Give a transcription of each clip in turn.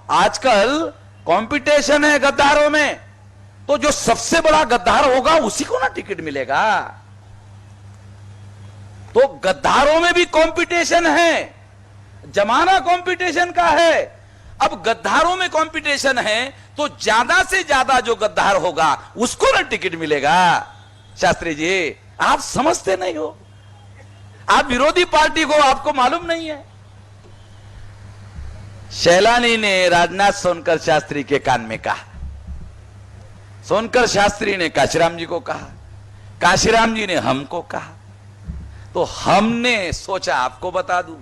आजकल कंपटीशन है गद्दारों में, तो जो सबसे बड़ा गद्दार होगा उसी को ना टिकट मिलेगा। तो गद्दारों में भी कंपटीशन है, जमाना कंपटीशन का है। अब गद्दारों में कंपटीशन है तो ज्यादा से ज्यादा जो गद्दार होगा उसको ना टिकट मिलेगा। शास्त्री जी, आप समझते नहीं हो, आप विरोधी पार्टी को आपको मालूम नहीं है। शैलानी ने राजनाथ सोनकर शास्त्री के कान में कहा, सोनकर शास्त्री ने काशीराम जी को कहा, काशीराम जी ने हमको कहा, तो हमने सोचा आपको बता दूं।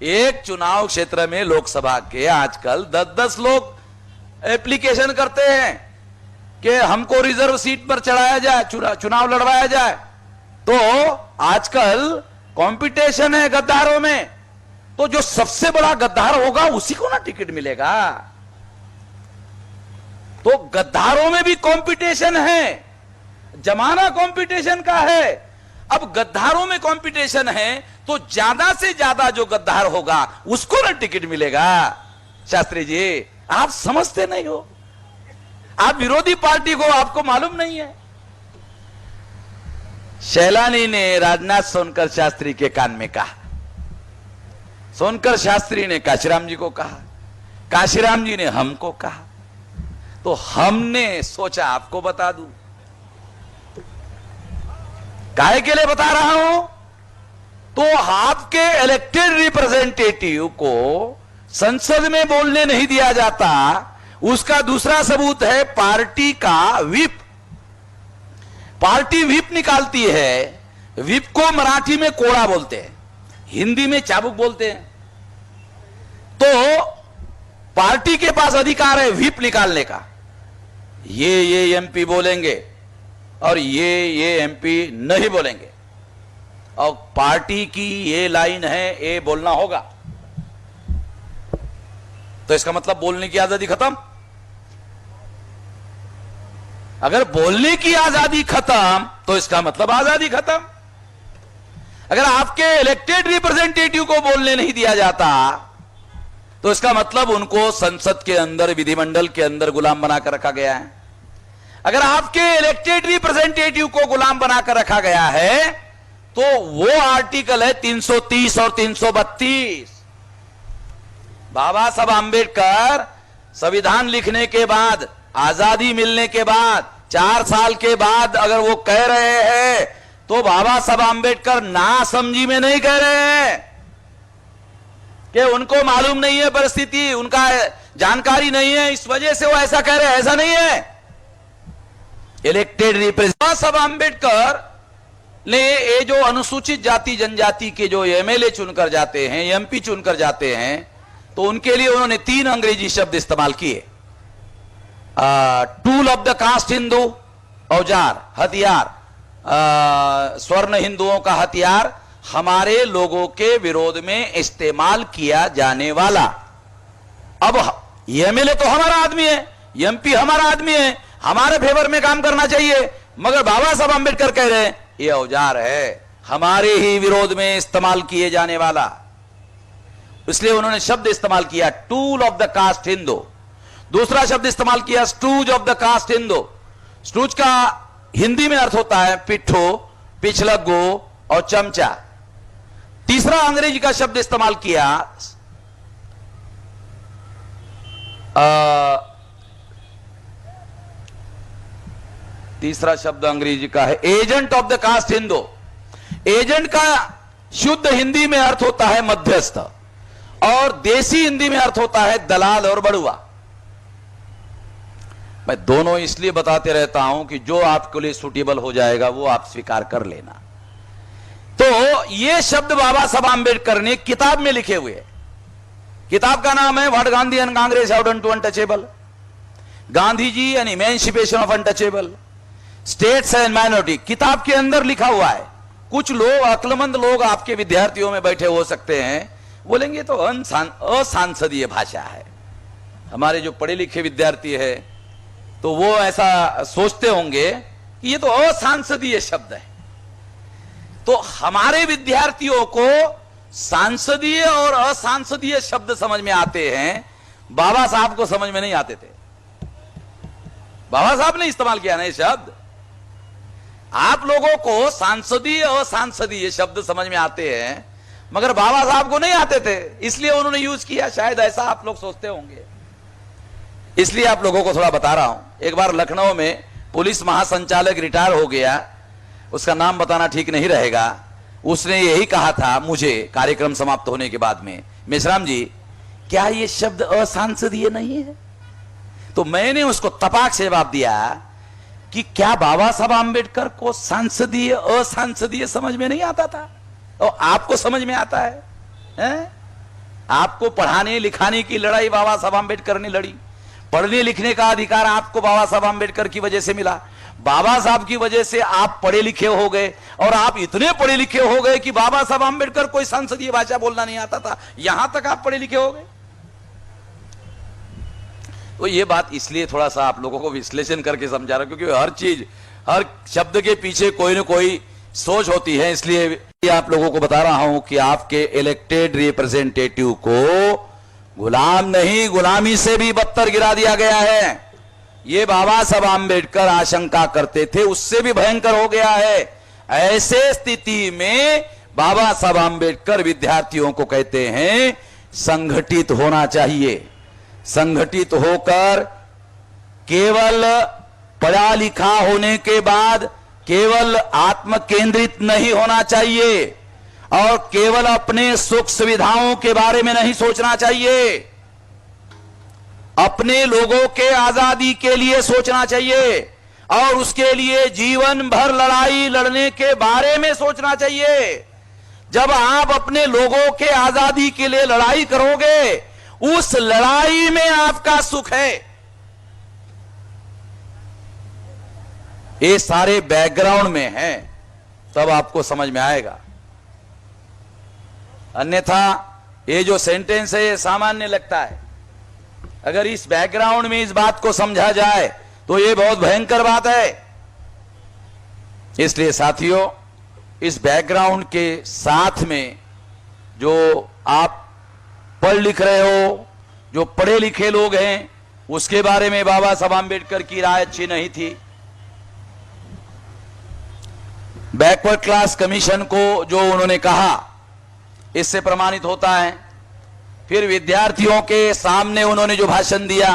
एक चुनाव क्षेत्र में लोकसभा के आजकल 10-10 लोग एप्लीकेशन करते हैं कि हमको रिजर्व सीट पर चढ़ाया जाए, चुनाव लड़वाया जाए। तो आजकल कंपटीशन है गद्दारों में, तो जो सबसे बड़ा गद्दार होगा उसी को ना टिकट मिलेगा। तो गद्दारों में भी कंपटीशन है, जमाना कंपटीशन का है। अब गद्दारों में कंपटीशन है तो ज्यादा से ज्यादा जो गद्दार होगा उसको ना टिकट मिलेगा। शास्त्री जी, आप समझते नहीं हो, आप विरोधी पार्टी को आपको मालूम नहीं है। शैलानी ने राजनाथ सोनकर शास्त्री के कान में कहा, सोनकर शास्त्री ने काशीराम जी को कहा, काशीराम जी ने हमको कहा, तो हमने सोचा आपको बता दूं। काहे के लिए बता रहा हूं? तो आपके इलेक्टेड रिप्रेजेंटेटिव को संसद में बोलने नहीं दिया जाता, उसका दूसरा सबूत है पार्टी का व्हिप। पार्टी व्हिप निकालती है, व्हिप को मराठी में कोड़ा बोलते हैं, हिंदी में चाबुक बोलते हैं। तो पार्टी के पास अधिकार है व्हिप निकालने का, ये एमपी बोलेंगे और ये एमपी नहीं बोलेंगे, और पार्टी की ये लाइन है, ये बोलना होगा। तो इसका मतलब बोलने की आजादी खत्म। अगर बोलने की आजादी खत्म तो इसका मतलब आजादी खत्म। अगर आपके इलेक्टेड रिप्रेजेंटेटिव को बोलने नहीं दिया जाता तो इसका मतलब उनको संसद के अंदर, विधिमंडल के अंदर गुलाम बनाकर रखा गया है। अगर आपके इलेक्टेड रिप्रेजेंटेटिव को गुलाम बनाकर रखा गया है तो वो आर्टिकल है 330 और 332। बाबा साहब आंबेडकर संविधान लिखने के बाद, आजादी मिलने के बाद, 4 साल के बाद अगर वो कह रहे हैं तो बाबा साहब आंबेडकर ना समझी में नहीं कह रहे हैं कि उनको मालूम नहीं है परिस्थिति, उनका जानकारी नहीं है, इस वजह से वो ऐसा कह रहे हैं। ऐसा नहीं है। इलेक्टेड रिप्रेजेंटेटिव साहब आंबेडकर ने ये जो अनुसूचित जाति जनजाति के जो एमएलए चुनकर जाते हैं, एमपी चुनकर जाते हैं, तो उनके लिए उन्होंने 3 अंग्रेजी शब्द इस्तेमाल किए। Tool of the caste Hindu, औजार, हथियार, स्वर्ण हिंदुओं का हथियार, हमारे लोगों के विरोध में इस्तेमाल किया जाने वाला। अब एमएलए तो हमारा आदमी है, एमपी हमारा आदमी है, हमारे फेवर में काम करना चाहिए, मगर बाबा साहब आंबेडकर कह रहे हैं ये औजार है, हमारे ही विरोध में इस्तेमाल किए जाने वाला। इसलिए उन्होंने शब्द इस्तेमाल किया tool of the caste Hindu. दूसरा शब्द इस्तेमाल किया stooge of the caste Hindu. Stooge का हिंदी में अर्थ होता है पिट्ठू, पिछलग्गू और चमचा। तीसरा अंग्रेजी का शब्द इस्तेमाल किया तीसरा शब्द अंग्रेजी का है agent of the caste Hindu. Agent का शुद्ध हिंदी में अर्थ होता है मध्यस्थ, और देसी हिंदी में अर्थ होता है दलाल और बड़ुआ। मैं दोनों इसलिए बताते रहता हूं कि जो आपके लिए सूटेबल हो जाएगा वो आप स्वीकार कर लेना। तो ये शब्द बाबा साहब आंबेडकर ने किताब में लिखे हुए, किताब का नाम है what Gandhi and Congress have done to untouchable, Gandhi ji and emancipation of untouchable states and minority. किताब के अंदर लिखा हुआ है। कुछ लोग, अक्लमंद लोग आपके विद्यार्थियों में बैठे हो सकते हैं, बोलेंगे तो असंसदीय भाषा है। हमारे जो पढ़े लिखे विद्यार्थी है तो वो ऐसा सोचते होंगे कि ये तो असंसदीय शब्द है। तो हमारे विद्यार्थियों को सांसदीय और असंसदीय शब्द समझ में आते हैं, बाबा साहब को समझ में नहीं आते थे। बाबा साहब ने इस्तेमाल किया ना ये शब्द। आप लोगों को सांसदीय असंसदीय शब्द समझ में आते हैं, मगर बाबा साहब को नहीं आते थे, इसलिए उन्होंने यूज किया। शायद ऐसा आप लोग सोचते होंगे, इसलिए आप लोगों को थोड़ा बता रहा हूं। एक बार लखनऊ में पुलिस महासंचालक रिटायर हो गया, उसका नाम बताना ठीक नहीं रहेगा। उसने यही कहा था मुझे कार्यक्रम समाप्त होने के बाद में, मेश्राम जी क्या ये शब्द असंसदीय नहीं है? तो मैंने उसको तपाक से जवाब दिया कि क्या बाबा साहब आंबेडकर को सांसदीय असंसदीय समझ में नहीं आता था? और आपको समझ में आता है, हैं? आपको पढ़ाने लिखाने की लड़ाई बाबा साहब आंबेडकर ने लड़ी। पढ़ने लिखने का अधिकार आपको बाबा साहब आंबेडकर की वजह से मिला। बाबा साहब की वजह से आप पढ़े लिखे हो गए, और आप इतने पढ़े लिखे हो गए कि बाबा साहब आंबेडकर कोई संसदीय भाषा बोलना नहीं आता था, यहां तक आप पढ़े लिखे हो गए। तो ये बात इसलिए थोड़ा सा आप लोगों को विश्लेषण करके समझा रहा हूं, क्योंकि हर चीज, हर शब्द के पीछे कोई ना कोई सोच होती है। इसलिए आप लोगों को बता रहा हूं कि आपके इलेक्टेड रिप्रेजेंटेटिव को गुलाम नहीं, गुलामी से भी बदतर गिरा दिया गया है। ये बाबा साहब आंबेडकर आशंका करते थे, उससे भी भयंकर हो गया है। ऐसे स्थिति में बाबा साहब आंबेडकर विद्यार्थियों को कहते हैं संगठित होना चाहिए। संगठित होकर केवल पढ़ा लिखा होने के बाद केवल आत्म केंद्रित नहीं होना चाहिए, और केवल अपने सुख सुविधाओं के बारे में नहीं सोचना चाहिए, अपने लोगों के आजादी के लिए सोचना चाहिए, और उसके लिए जीवन भर लड़ाई लड़ने के बारे में सोचना चाहिए। जब आप अपने लोगों के आजादी के लिए लड़ाई करोगे, उस लड़ाई में आपका सुख है। ये सारे बैकग्राउंड में है, तब आपको समझ में आएगा। अन्यथा ये जो सेंटेंस है ये सामान्य लगता है। अगर इस बैकग्राउंड में इस बात को समझा जाए तो ये बहुत भयंकर बात है। इसलिए साथियों, इस बैकग्राउंड के साथ में जो आप पढ़ लिख रहे हो, जो पढ़े लिखे लोग हैं, उसके बारे में बाबा साहब आंबेडकर की राय अच्छी नहीं थी। बैकवर्ड क्लास कमीशन को जो उन्होंने कहा, इससे प्रमाणित होता है। फिर विद्यार्थियों के सामने उन्होंने जो भाषण दिया,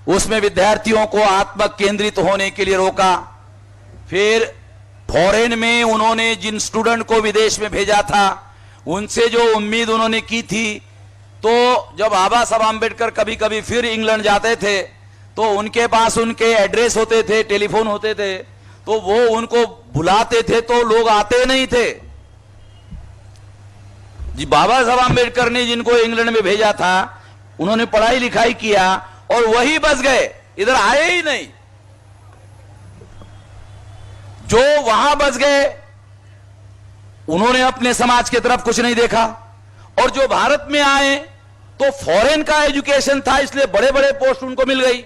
उसमें विद्यार्थियों को आत्म केंद्रित होने के लिए रोका। फिर फॉरेन में उन्होंने जिन स्टूडेंट को विदेश में भेजा था, उनसे जो उम्मीद उन्होंने की थी, तो जब बाबा साहब आंबेडकर कभी कभी फिर इंग्लैंड जाते थे तो उनके पास उनके एड्रेस होते थे, टेलीफोन होते थे, तो वो उनको बुलाते थे तो लोग आते नहीं थे। जी बाबा साहब आंबेडकर ने जिनको इंग्लैंड में भेजा था, उन्होंने पढ़ाई लिखाई किया और वही बस गए, इधर आए ही नहीं। जो वहां बस गए उन्होंने अपने समाज की तरफ कुछ नहीं देखा, और जो भारत में आए तो फॉरेन का एजुकेशन था, इसलिए बड़े बड़े पोस्ट उनको मिल गई,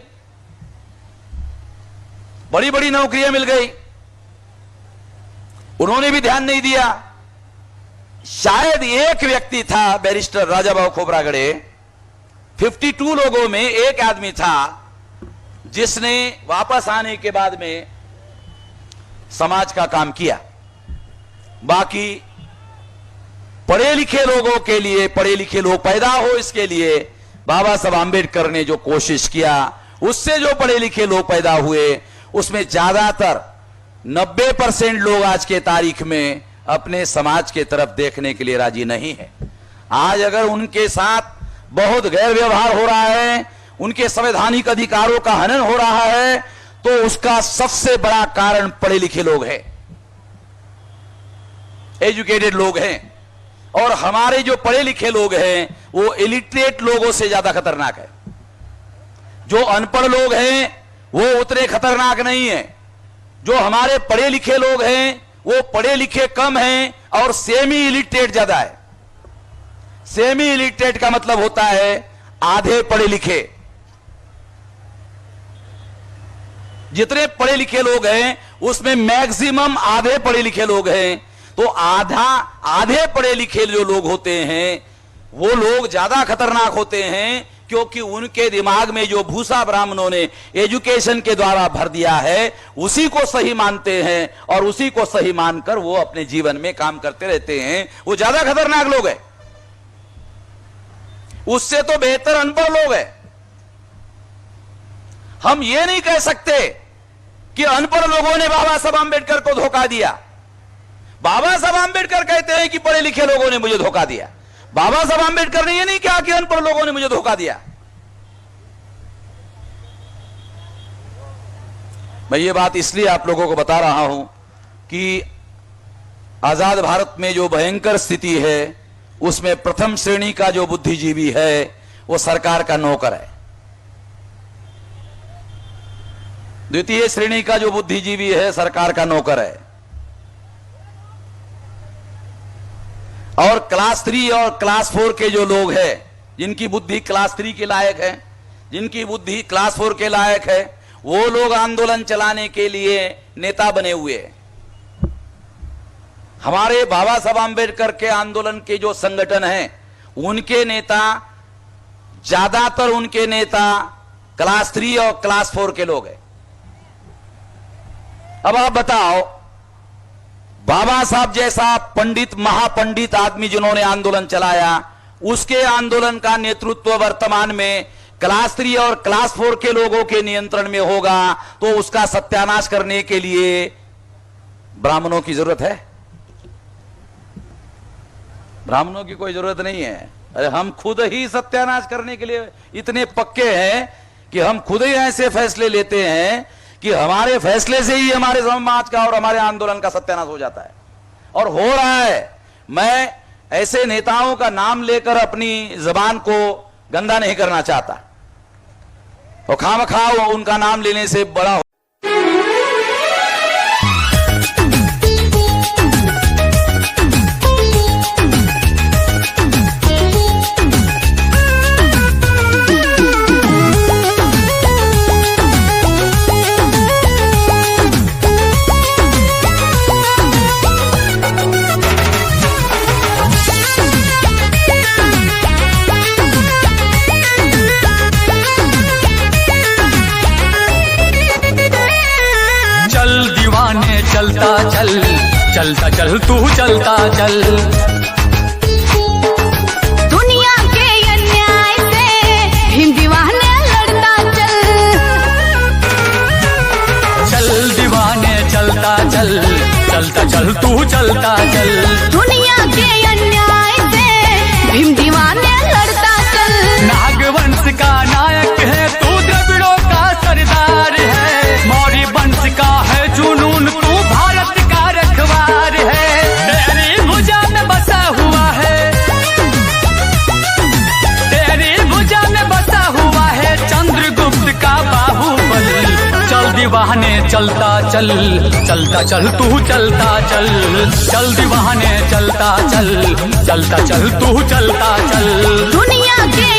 बड़ी बड़ी नौकरियां मिल गई, उन्होंने भी ध्यान नहीं दिया। शायद एक व्यक्ति था, बैरिस्टर राजाभाऊ खोब्रागड़े, 52 लोगों में एक आदमी था जिसने वापस आने के बाद में समाज का काम किया। बाकी पढ़े लिखे लोगों के लिए, पढ़े लिखे लोग पैदा हो इसके लिए बाबा साहब आंबेडकर ने जो कोशिश किया, उससे जो पढ़े लिखे लोग पैदा हुए, उसमें ज्यादातर 90% लोग आज के तारीख में अपने समाज के तरफ देखने के लिए राजी नहीं है। आज अगर उनके साथ बहुत गैर व्यवहार हो रहा है, उनके संवैधानिक अधिकारों का हनन हो रहा है, तो उसका सबसे बड़ा कारण पढ़े लिखे लोग हैं, एजुकेटेड लोग हैं। और हमारे जो पढ़े लिखे लोग हैं वो इलिटरेट लोगों से ज्यादा खतरनाक है। जो अनपढ़ लोग हैं वो उतने खतरनाक नहीं है। जो हमारे पढ़े लिखे लोग हैं वो पढ़े लिखे कम हैं और सेमी इलिटरेट ज्यादा है। सेमी इलिटरेट का मतलब होता है आधे पढ़े लिखे। जितने पढ़े लिखे लोग हैं उसमें मैक्सिमम आधे पढ़े लिखे लोग हैं। तो आधे पढ़े लिखे जो लोग होते हैं वो लोग ज्यादा खतरनाक होते हैं, क्योंकि उनके दिमाग में जो भूसा ब्राह्मणों ने एजुकेशन के द्वारा भर दिया है उसी को सही मानते हैं और उसी को सही मानकर वो अपने जीवन में काम करते रहते हैं। वो ज्यादा खतरनाक लोग हैं, उससे तो बेहतर अनपढ़ लोग हैं। हम ये नहीं कह सकते कि अनपढ़ लोगों ने बाबा साहब आंबेडकर को धोखा दिया। बाबा साहब आंबेडकर कहते हैं कि पढ़े लिखे लोगों ने मुझे धोखा दिया। बाबा साहब आंबेडकर ने यह नहीं कहा कि अनपढ़ लोगों ने मुझे धोखा दिया। मैं ये बात इसलिए आप लोगों को बता रहा हूं कि आजाद भारत में जो भयंकर स्थिति है उसमें प्रथम श्रेणी का जो बुद्धिजीवी है वो सरकार का नौकर है। द्वितीय श्रेणी का जो बुद्धिजीवी है सरकार का नौकर है। और क्लास 3 और क्लास 4 के जो लोग हैं जिनकी बुद्धि क्लास 3 के लायक है, जिनकी बुद्धि क्लास 4 के लायक है, वो लोग आंदोलन चलाने के लिए नेता बने हुए हैं। हमारे बाबा साहब आंबेडकर के आंदोलन के जो संगठन हैं उनके नेता, ज्यादातर उनके नेता क्लास 3 और क्लास 4 के लोग हैं। अब आप बताओ, बाबा साहब जैसा पंडित, महापंडित आदमी जिन्होंने आंदोलन चलाया, उसके आंदोलन का नेतृत्व वर्तमान में क्लास 3 और क्लास 4 के लोगों के नियंत्रण में होगा, तो उसका सत्यानाश करने के लिए ब्राह्मणों की जरूरत है? ब्राह्मणों की कोई जरूरत नहीं है। अरे हम खुद ही सत्यानाश करने के लिए इतने पक्के हैं कि हम खुद ही ऐसे फैसले लेते हैं कि हमारे फैसले से ही हमारे समाज का और हमारे आंदोलन का सत्यानाश हो जाता है, और हो रहा है। मैं ऐसे नेताओं का नाम लेकर अपनी जबान को गंदा नहीं करना चाहता, और खामखा उनका नाम लेने से बड़ा चलता चल, चलता चल तू चलता चल। दुनिया के अन्याय से भीम दीवाने लड़ता चल। चल दीवाने चलता चल, चलता चल तू चलता चल। दुनिया के अन्याय से भीम दीवाने लड़ता चल। नागवंश का नायक है तू, द्रविड़ों का सरदार है, मौर्य वंश का है जुनून, तू भारत का रखवार है। तेरी भुजा में बसा हुआ है, तेरी भुजा में बसा हुआ है चंद्रगुप्त का बाहुबल। चल दीवाने चलता चल, चलता चल तू चलता चल। चल दीवाने चलता चल, चलता चल तू चलता चल। दुनिया के